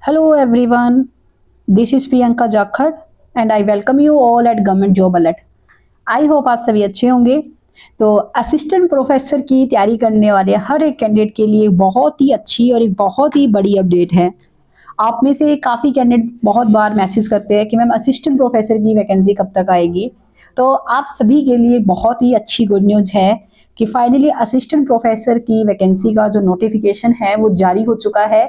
Hello everyone, this is Priyanka Jakhar and I welcome you all at Government Job Alert. I hope आप सभी अच्छे होंगे। तो assistant professor की तैयारी करने वाले हर एक कैंडिडेट के लिए बहुत ही अच्छी और एक बहुत ही बड़ी अपडेट है। आप में से काफ़ी कैंडिडेट बहुत बार मैसेज करते हैं कि मैम असिस्टेंट प्रोफेसर की वैकेंसी कब तक आएगी। तो आप सभी के लिए बहुत ही अच्छी गुड न्यूज़ है कि फाइनली असिस्टेंट प्रोफेसर की वैकेंसी का जो नोटिफिकेशन है वो जारी हो चुका है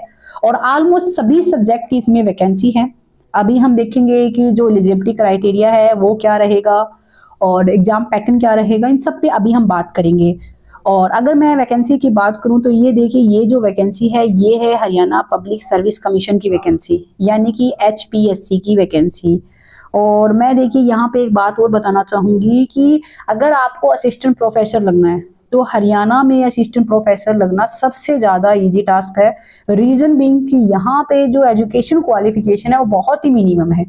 और ऑलमोस्ट सभी सब्जेक्ट की इसमें वैकेंसी है। अभी हम देखेंगे कि जो एलिजिबिलिटी क्राइटेरिया है वो क्या रहेगा और एग्जाम पैटर्न क्या रहेगा, इन सब पे अभी हम बात करेंगे। और अगर मैं वैकेंसी की बात करूं तो ये देखिए, ये जो वैकेंसी है ये है हरियाणा पब्लिक सर्विस कमीशन की वैकेंसी, यानी कि HPSC की वैकेंसी। और मैं देखिए यहाँ पे एक बात और बताना चाहूँगी कि अगर आपको असिस्टेंट प्रोफेसर लगना है तो हरियाणा में असिस्टेंट प्रोफेसर लगना सबसे ज़्यादा इजी टास्क है। रीज़न बीइंग कि यहाँ पे जो एजुकेशन क्वालिफिकेशन है वो बहुत ही मिनिमम है,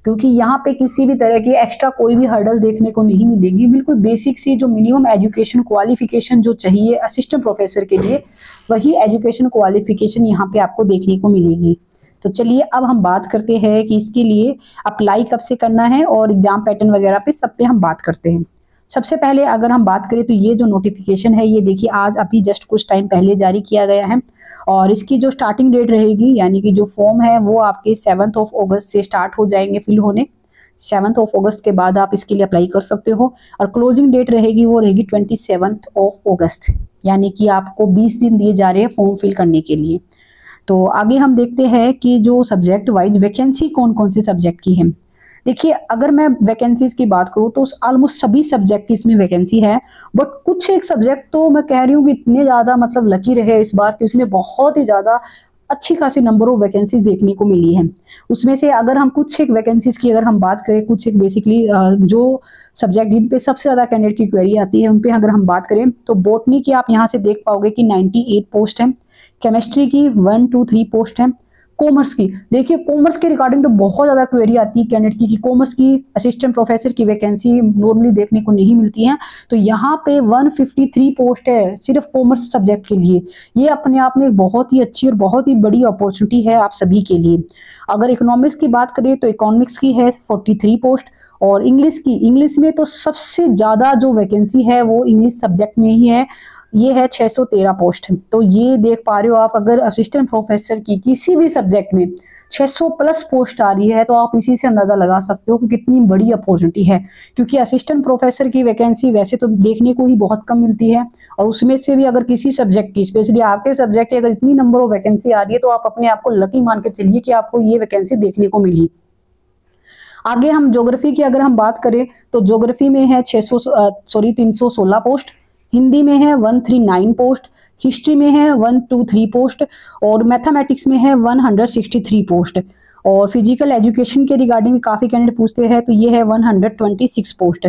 क्योंकि यहाँ पे किसी भी तरह की एक्स्ट्रा कोई भी हर्डल देखने को नहीं मिलेगी। बिल्कुल बेसिक सी जो मिनिमम एजुकेशन क्वालिफिकेशन जो चाहिए असिस्टेंट प्रोफेसर के लिए, वही एजुकेशन क्वालिफिकेशन यहाँ पे आपको देखने को मिलेगी। तो चलिए अब हम बात करते हैं कि इसके लिए अप्लाई कब से करना है और एग्जाम पैटर्न वगैरह पे सब पे हम बात करते हैं। सबसे पहले अगर हम बात करें तो ये जो नोटिफिकेशन है ये देखिए आज अभी जस्ट कुछ टाइम पहले जारी किया गया है और इसकी जो स्टार्टिंग डेट रहेगी, यानी कि जो फॉर्म है वो आपके 7 अगस्त से स्टार्ट हो जाएंगे फिल होने। 7 अगस्त के बाद आप इसके लिए अप्लाई कर सकते हो और क्लोजिंग डेट रहेगी वो रहेगी 27 अगस्त, यानी कि आपको 20 दिन दिए जा रहे हैं फॉर्म फिल करने के लिए। तो आगे हम देखते हैं कि जो सब्जेक्ट वाइज वैकेंसी कौन कौन से सब्जेक्ट की है। देखिए अगर मैं वैकेंसीज की बात करूँ तो ऑलमोस्ट सभी सब्जेक्ट की इसमें वैकेंसी है, बट कुछ एक सब्जेक्ट तो मैं कह रही हूँ कि इतने ज़्यादा मतलब लकी रहे इस बार कि उसमें बहुत ही ज़्यादा अच्छी खासी नंबर ऑफ वैकेंसीज देखने को मिली है। उसमें से अगर हम कुछ एक वैकेंसीज की अगर हम बात करें, कुछ एक बेसिकली जो सब्जेक्ट जिन पे सबसे ज़्यादा कैंडिडेट की क्वेरी आती है उन पे अगर हम बात करें तो बॉटनी की आप यहाँ से देख पाओगे कि 98 पोस्ट है, केमिस्ट्री की 1, 2, 3 पोस्ट है, कॉमर्स की देखिए कॉमर्स के रिगार्डिंग तो बहुत ज़्यादा क्वेरी आती है कैंडिडेट की कि कॉमर्स की असिस्टेंट प्रोफेसर की वैकेंसी नॉर्मली देखने को नहीं मिलती है। तो यहाँ पे 153 पोस्ट है सिर्फ कॉमर्स सब्जेक्ट के लिए। ये अपने आप में एक बहुत ही अच्छी और बहुत ही बड़ी अपॉर्चुनिटी है आप सभी के लिए। अगर इकोनॉमिक्स की बात करें तो इकोनॉमिक्स की है 43 पोस्ट और इंग्लिश में तो सबसे ज़्यादा जो वैकेंसी है वो इंग्लिश सब्जेक्ट में ही है, ये है 613 पोस्ट। तो ये देख पा रहे हो आप, अगर असिस्टेंट प्रोफेसर की किसी भी सब्जेक्ट में 600 प्लस पोस्ट आ रही है तो आप इसी से अंदाजा लगा सकते हो कि कितनी बड़ी अपॉर्चुनिटी है। क्योंकि असिस्टेंट प्रोफेसर की वैकेंसी वैसे तो देखने को ही बहुत कम मिलती है और उसमें से भी अगर किसी सब्जेक्ट की, स्पेशली आपके सब्जेक्ट की अगर इतनी नंबर ऑफ वैकेंसी आ रही है तो आप अपने आप को लकी मान के चलिए कि आपको ये वैकेंसी देखने को मिली। आगे हम ज्योग्राफी की अगर हम बात करें तो ज्योग्राफी में है 316 पोस्ट, हिंदी में है 139 पोस्ट, हिस्ट्री में है 123 पोस्ट और मैथमेटिक्स में है 163 पोस्ट। और फिजिकल एजुकेशन के रिगार्डिंग काफ़ी कैंडिडेट पूछते हैं तो ये है 126 पोस्ट।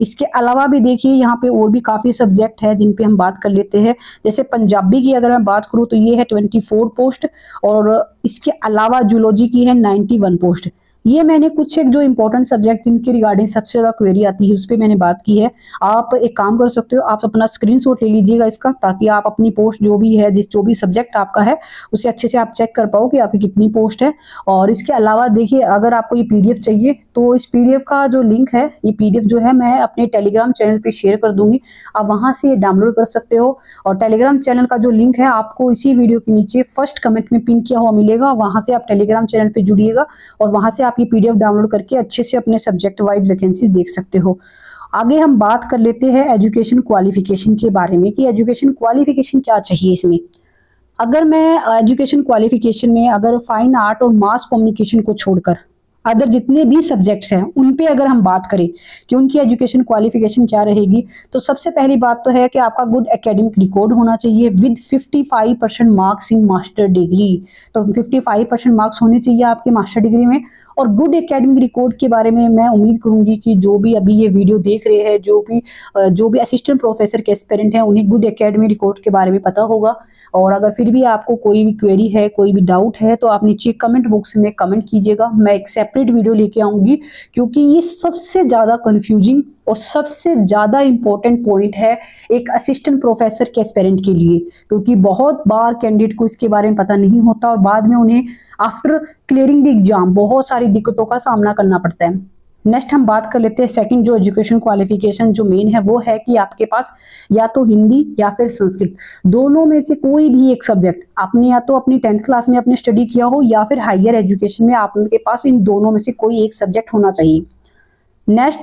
इसके अलावा भी देखिए यहाँ पे और भी काफ़ी सब्जेक्ट है जिन पे हम बात कर लेते हैं। जैसे पंजाबी की अगर मैं बात करूँ तो ये है 24 पोस्ट और इसके अलावा जूलॉजी की है 91 पोस्ट। ये मैंने कुछ एक जो इंपॉर्टेंट सब्जेक्ट जिनके रिगार्डिंग सबसे ज़्यादा क्वेरी आती है उस पर मैंने बात की है। आप एक काम कर सकते हो, आप अपना स्क्रीनशॉट ले लीजिएगा इसका, ताकि आप अपनी पोस्ट जो भी है जो भी सब्जेक्ट आपका है उसे अच्छे से आप चेक कर पाओ कि आपकी कितनी पोस्ट है। और इसके अलावा देखिए अगर आपको ये PDF चाहिए तो इस PDF का जो लिंक है, ये PDF जो है मैं अपने टेलीग्राम चैनल पर शेयर कर दूंगी, आप वहाँ से ये डाउनलोड कर सकते हो। और टेलीग्राम चैनल का जो लिंक है आपको इसी वीडियो के नीचे फर्स्ट कमेंट में पिन किया हुआ मिलेगा, वहाँ से आप टेलीग्राम चैनल पर जुड़िएगा और वहाँ से आप ये PDF डाउनलोड करके अच्छे से अपने सब्जेक्ट वाइज वैकेंसीज देख सकते हो। आगे हम बात कर लेते हैं एजुकेशन क्वालिफिकेशन के बारे में कि एजुकेशन क्वालिफिकेशन क्या चाहिए इसमें। अगर मैं एजुकेशन क्वालिफिकेशन में अगर फाइन आर्ट और मास कम्युनिकेशन को छोड़कर अदर जितने भी सब्जेक्ट्स हैं उन पे अगर हम बात करें कि उनकी एजुकेशन क्वालिफिकेशन क्या रहेगी, तो सबसे पहली बात तो है कि आपका गुड एकेडमिक रिकॉर्ड होना चाहिए with 55% marks in master degree. तो 55% मार्क्स होने चाहिए आपके मास्टर डिग्री में। और गुड एकेडमिक रिकॉर्ड के बारे में मैं उम्मीद करूंगी कि जो भी अभी ये वीडियो देख रहे हैं, जो भी असिस्टेंट प्रोफेसर के एस्पिरेंट हैं, उन्हें गुड एकेडमिक रिकॉर्ड के बारे में पता होगा। और अगर फिर भी आपको कोई भी क्वेरी है, कोई भी डाउट है तो आप नीचे कमेंट बॉक्स में कमेंट कीजिएगा, मैं एक सेपरेट वीडियो लेके आऊँगी, क्योंकि ये सबसे ज़्यादा कन्फ्यूजिंग और सबसे ज़्यादा इम्पोर्टेंट पॉइंट है एक असिस्टेंट प्रोफेसर के एस्पिरेंट के लिए, क्योंकि बहुत बार कैंडिडेट को इसके बारे में पता नहीं होता और बाद में उन्हें आफ्टर क्लियरिंग द एग्जाम बहुत सारी दिक्कतों का सामना करना पड़ता है। नेक्स्ट हम बात कर लेते हैं सेकंड जो एजुकेशन क्वालिफिकेशन जो मेन है वो है कि आपके पास या तो हिंदी या फिर संस्कृत, दोनों में से कोई भी एक सब्जेक्ट आपने या तो अपनी 10th क्लास में आपने स्टडी किया हो या फिर हायर एजुकेशन में आपके पास इन दोनों में से कोई एक सब्जेक्ट होना चाहिए। नेक्स्ट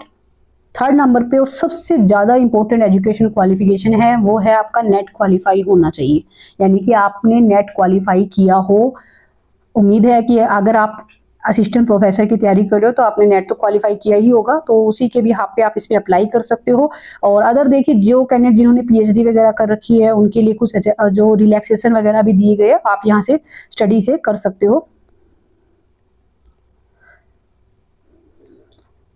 थर्ड नंबर पे और सबसे ज़्यादा इंपॉर्टेंट एजुकेशन क्वालिफिकेशन है वो है आपका नेट क्वालिफाई होना चाहिए, यानी कि आपने नेट क्वालिफाई किया हो। उम्मीद है कि अगर आप असिस्टेंट प्रोफेसर की तैयारी कर रहे हो तो आपने नेट तो क्वालिफाई किया ही होगा, तो उसी के भी हाथ पे आप इसमें अप्लाई कर सकते हो। और अदर देखिए जो कैंडिडेट जिन्होंने पीएचडी वगैरह कर रखी है उनके लिए कुछ जो रिलैक्सेशन वगैरह भी दिए गए आप यहाँ से स्टडी से कर सकते हो।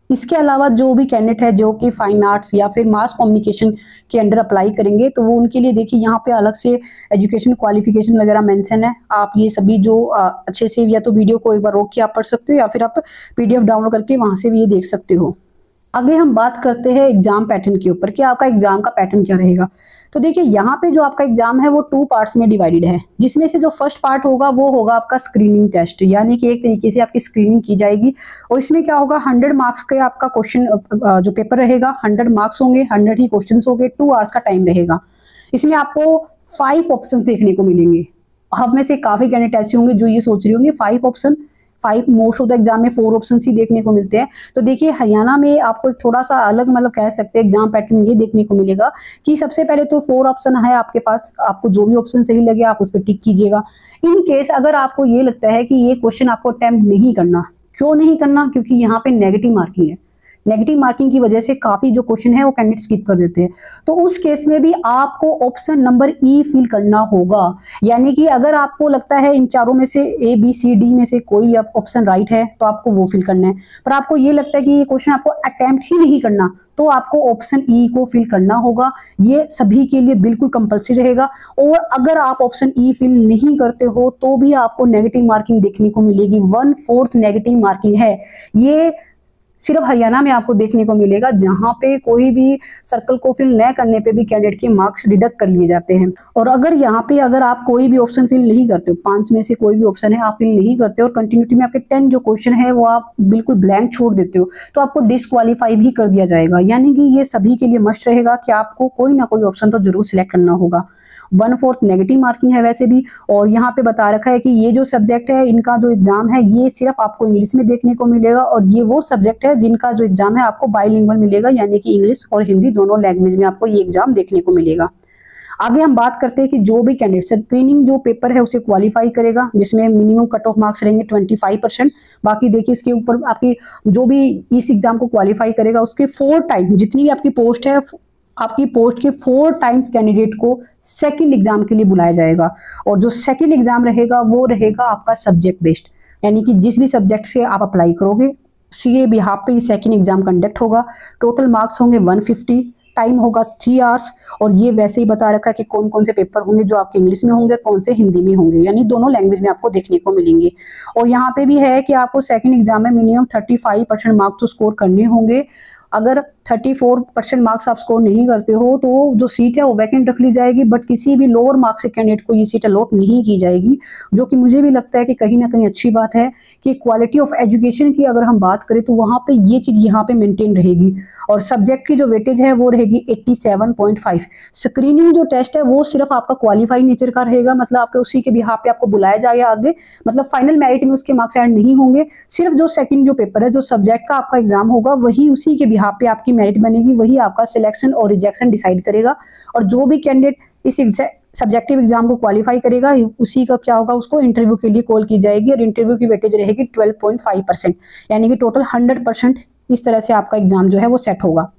इसके अलावा जो भी कैंडिडेट है जो कि फाइन आर्ट्स या फिर मास कम्युनिकेशन के अंडर अप्लाई करेंगे तो वो उनके लिए देखिए यहाँ पे अलग से एजुकेशन क्वालिफिकेशन वगैरह मेंशन है। आप ये सभी जो अच्छे से या तो वीडियो को एक बार रोक के आप पढ़ सकते हो या फिर आप पीडीएफ डाउनलोड करके वहाँ से भी ये देख सकते हो। आगे हम बात करते हैं एग्जाम पैटर्न के ऊपर कि आपका एग्जाम का पैटर्न क्या रहेगा। तो देखिए यहाँ पे जो आपका एग्जाम है वो 2 पार्ट्स में डिवाइडेड है, जिसमें से जो फर्स्ट पार्ट होगा वो होगा आपका स्क्रीनिंग टेस्ट, यानी कि एक तरीके से आपकी स्क्रीनिंग की जाएगी। और इसमें क्या होगा 100 मार्क्स के आपका क्वेश्चन जो पेपर रहेगा, 100 मार्क्स होंगे, 100 ही क्वेश्चन होंगे, 2 आवर्स का टाइम रहेगा। इसमें आपको 5 ऑप्शन देखने को मिलेंगे। हम में से काफी कैंडिडेट ऐसे होंगे जो ये सोच रहे होंगे 5 option, 5 most of the exam में 4 ऑप्शन ही देखने को मिलते हैं। तो देखिए हरियाणा में आपको एक थोड़ा सा अलग मतलब कह सकते हैं एग्जाम पैटर्न ये देखने को मिलेगा कि सबसे पहले तो 4 ऑप्शन है आपके पास, आपको जो भी ऑप्शन सही लगे आप उस पर टिक कीजिएगा। इन केस अगर आपको ये लगता है कि ये क्वेश्चन आपको अटेम्प्ट नहीं करना, क्यों नहीं करना, क्योंकि यहाँ पे नेगेटिव मार्किंग है, नेगेटिव मार्किंग की वजह से काफी जो क्वेश्चन है वो कैंडिडेट स्किप कर देते हैं। तो उस केस में भी आपको ऑप्शन नंबर ई फिल करना होगा, यानी कि अगर आपको लगता है इन चारों में से ए बी सी डी में से कोई भी ऑप्शन राइट है तो आपको वो फिल करना है, पर आपको ये लगता है कि ये क्वेश्चन आपको अटेम्प्ट ही नहीं करना तो आपको ऑप्शन ई को फिल करना होगा। ये सभी के लिए बिल्कुल कंपल्सरी रहेगा। और अगर आप ऑप्शन ई फिल नहीं करते हो तो भी आपको नेगेटिव मार्किंग देखने को मिलेगी, 1/4 नेगेटिव मार्किंग है। ये सिर्फ हरियाणा में आपको देखने को मिलेगा, जहां पे कोई भी सर्कल को फिल न करने पे भी कैंडिडेट के मार्क्स डिडक्ट कर लिए जाते हैं। और अगर यहाँ पे अगर आप कोई भी ऑप्शन फिल नहीं करते हो, 5 में से कोई भी ऑप्शन है आप फिल नहीं करते हो और कंटिन्यूटी में आपके 10 जो क्वेश्चन है वो आप बिल्कुल ब्लैंक छोड़ देते हो तो आपको डिसक्वालीफाई भी कर दिया जाएगा। यानी कि ये सभी के लिए मस्ट रहेगा कि आपको कोई ना कोई ऑप्शन तो जरूर सिलेक्ट करना होगा। 1/4 नेगेटिव मार्किंग है वैसे भी, और यहाँ पे बता रखा है कि ये जो सब्जेक्ट है इनका जो एग्जाम है ये सिर्फ आपको इंग्लिश में देखने को मिलेगा, और ये वो सब्जेक्ट है जिनका जो एग्जाम है आपको बाइलिंगुअल मिलेगा, यानी कि इंग्लिश और हिंदी दोनों लैंग्वेज में आपको ये एग्जाम देखने को मिलेगा। आगे हम बात करते हैं कि जो भी कैंडिडेट स्क्रीनिंग जो पेपर है उसे क्वालिफाई करेगा, जिसमें मिनिमम कट ऑफ मार्क्स रहेंगे 25%। बाकी देखिए इसके ऊपर आपकी जो भी इस एग्जाम को क्वालिफाई करेगा उसके 4 टाइम जितनी भी आपकी पोस्ट है, आपकी पोस्ट के 4 टाइम्स कैंडिडेट को सेकंड एग्जाम के लिए बुलाया जाएगा। और जो सेकंड एग्जाम रहेगा वो रहेगा आपका सब्जेक्ट बेस्ड, यानी कि जिस भी सब्जेक्ट से आप अप्लाई करोगे सीए बिहाफ पे सेकंड एग्जाम कंडक्ट होगा। टोटल मार्क्स होंगे 150, टाइम होगा 3 आवर्स। और ये वैसे ही बता रखा है कि कौन कौन से पेपर होंगे जो आपके इंग्लिश में होंगे और कौन से हिंदी में होंगे, यानी दोनों लैंग्वेज में आपको देखने को मिलेंगे। और यहाँ पे भी है कि आपको सेकंड एग्जाम में मिनिमम 35% मार्क्स तो स्कोर करने होंगे। अगर 34% मार्क्स आप स्कोर नहीं करते हो तो जो सीट है वो वैकेंट रख ली जाएगी, बट किसी भी लोअर मार्क्स से कैंडिडेट को ये सीट अलॉट नहीं की जाएगी, जो कि मुझे भी लगता है कि कहीं ना कहीं अच्छी बात है कि क्वालिटी ऑफ एजुकेशन की अगर हम बात करें तो वहाँ पे ये चीज़ यहाँ पे मेंटेन रहेगी। और सब्जेक्ट की जो वेटेज है वो रहेगी 87.5। स्क्रीनिंग जो टेस्ट है वो सिर्फ आपका क्वालिफाई नेचर का रहेगा, मतलब आपके उसी के बिहाफ पे आपको बुलाया जाएगा आगे, मतलब फाइनल मेरिट में उसके मार्क्स ऐड नहीं होंगे। सिर्फ जो सेकंड जो पेपर है जो सब्जेक्ट का आपका एग्जाम होगा वही उसी के बिहाफ पे आपकी मेरिट बनेगी, वही आपका सिलेक्शन और रिजेक्शन डिसाइड करेगा। और जो भी कैंडिडेट इस सब्जेक्टिव एग्जाम को क्वालिफाई करेगा उसी का क्या होगा, उसको इंटरव्यू के लिए कॉल की जाएगी और इंटरव्यू की वेटेज रहेगी 12.5%, यानी कि टोटल 100% इस तरह से आपका एग्जाम जो है वो सेट होगा।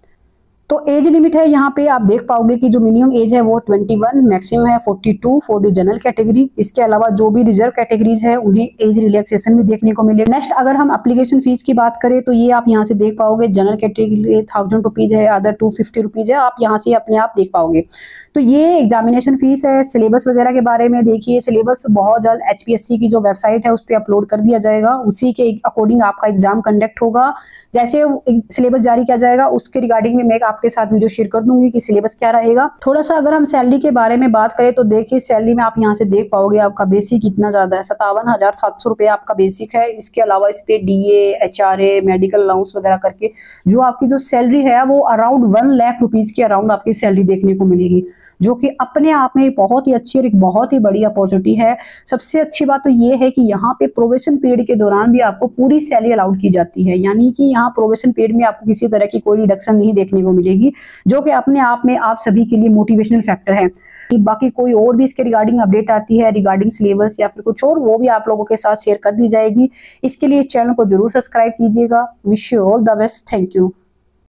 तो एज लिमिट है यहाँ पे आप देख पाओगे कि जो मिनिमम एज है वो 21, मैक्सिमम है 42 फॉर द जनरल कैटेगरी। इसके अलावा जो भी रिजर्व कैटेगरीज है उन्हें एज रिलैक्सेशन भी देखने को मिलेगा। नेक्स्ट अगर हम एप्लीकेशन फीस की बात करें तो ये आप यहाँ से देख पाओगे, जनरल कैटेगरी 1000 रुपीज है, अदर 250 रुपीज है, आप यहाँ से अपने आप देख पाओगे। तो ये एग्जामिनेशन फीस है। सिलेबस वगैरह के बारे में देखिए, सिलेबस बहुत जल्द HPSC की जो वेबसाइट है उस पर अपलोड कर दिया जाएगा, उसी के अकॉर्डिंग आपका एग्जाम कंडक्ट होगा। जैसे सिलेबस जारी किया जाएगा उसके रिगार्डिंग में मैं आपके साथ वीडियो शेयर कर दूंगी कि सिलेबस क्या रहेगा। थोड़ा सा अगर हम सैलरी के बारे में बात करें तो देखिए, सैलरी में आप यहाँ से देख पाओगे आपका बेसिक कितना ज्यादा है, 57,700 रुपये आपका बेसिक है। इसके अलावा इस पे DA, HRA, मेडिकल अलाउंस वगैरह करके जो आपकी जो सैलरी है वो अराउंड 1 लाख रुपीज के अराउंड आपकी सैलरी देखने को मिलेगी, जो कि अपने आप में बहुत ही अच्छी और एक बहुत ही बड़ी अपॉर्चुनिटी है। सबसे अच्छी बात तो ये है कि यहाँ पे प्रोबेशन पीरियड के दौरान भी आपको पूरी सैलरी अलाउड की जाती है, यानी कि यहाँ प्रोबेशन पीरियड में आपको किसी तरह की कोई रिडक्शन नहीं देखने को मिलेगी, जो कि अपने आप में आप सभी के लिए मोटिवेशनल फैक्टर है। बाकी कोई और भी इसके रिगार्डिंग अपडेट आती है रिगार्डिंग सिलेबस या फिर कुछ और, वो भी आप लोगों के साथ शेयर कर दी जाएगी। इसके लिए चैनल को जरूर सब्सक्राइब कीजिएगा। Wish you all the best. Thank you.